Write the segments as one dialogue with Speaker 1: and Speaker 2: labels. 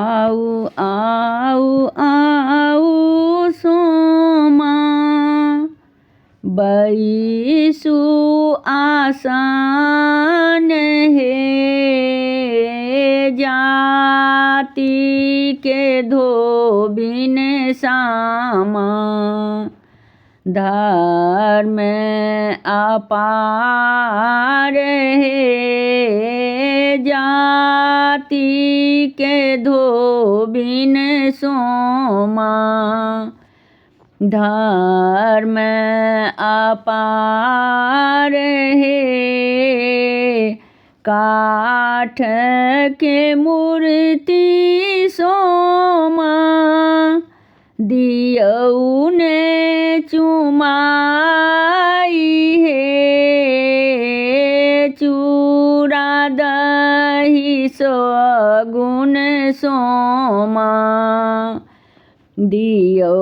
Speaker 1: आऊ आऊ आऊ सोमा बैसु आसन हे जाति के धोबिन सामा धर्म अपार हे जाति के धोबिन सोमा धर्म अपार हे काठ के मूर्ति सोमा दियौ ने चुमाई हे चूड़ा दही सगुन सोमा दियौ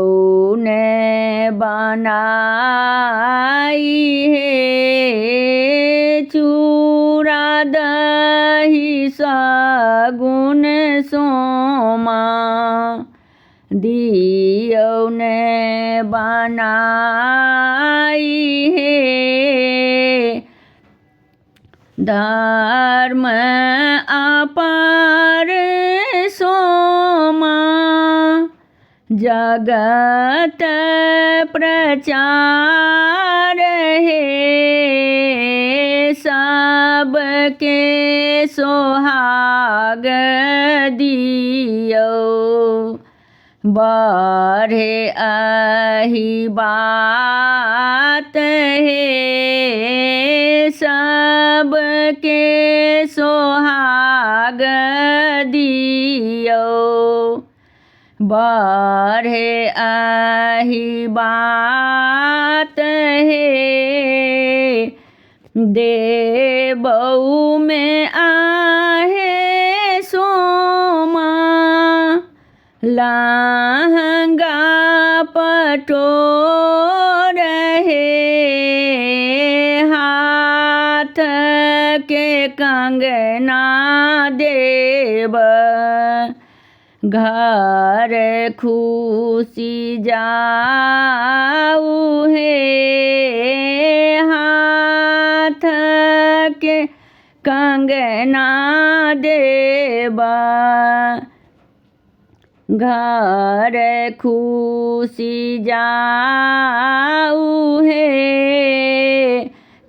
Speaker 1: ने बनाई हे चूड़ा दही सगुन सोमा दियौ ने बनाई हे धर्म अपार सोमा जगत प्रचार हे सबके सोहाग दियौ बढ़े अहि बात हे सबके सोहाग दियौ बढ़े अहि बात हे देबौ में आहे सोमा लहंगा पटोर हे हाथ के कंगना देब घर खुशी जाऊ हे हाथ के कंगना देब घर खुशी जाऊ हे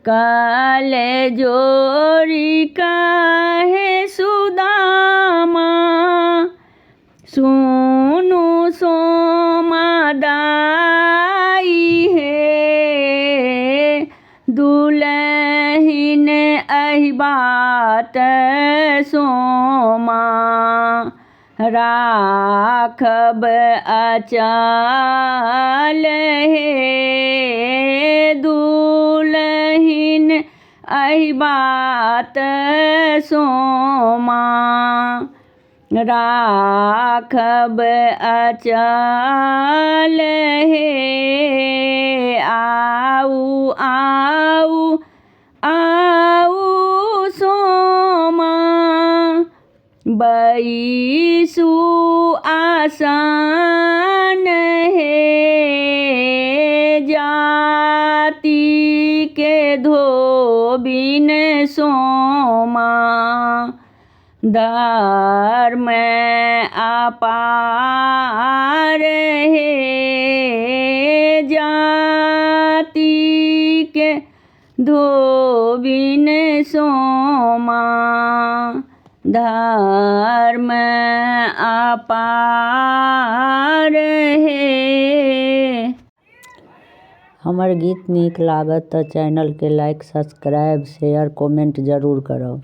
Speaker 1: कल जोरी काहे सुदामा सुनु सोमा दाई हे दुलहिन अहि बात सोमा राखब अचल हे दुलहिन अहि बात सोमा राखब अचल हे आऊ आऊ आऊ सोमा बैसु आसन हे जाति के धोबिन सोमा धर्म अपार हे जाति के धोबिन सोमा धर्म अपार हे। हमर गीत नीक लागत तो चैनल के लाइक सब्सक्राइब शेयर कमेंट जरूर करो।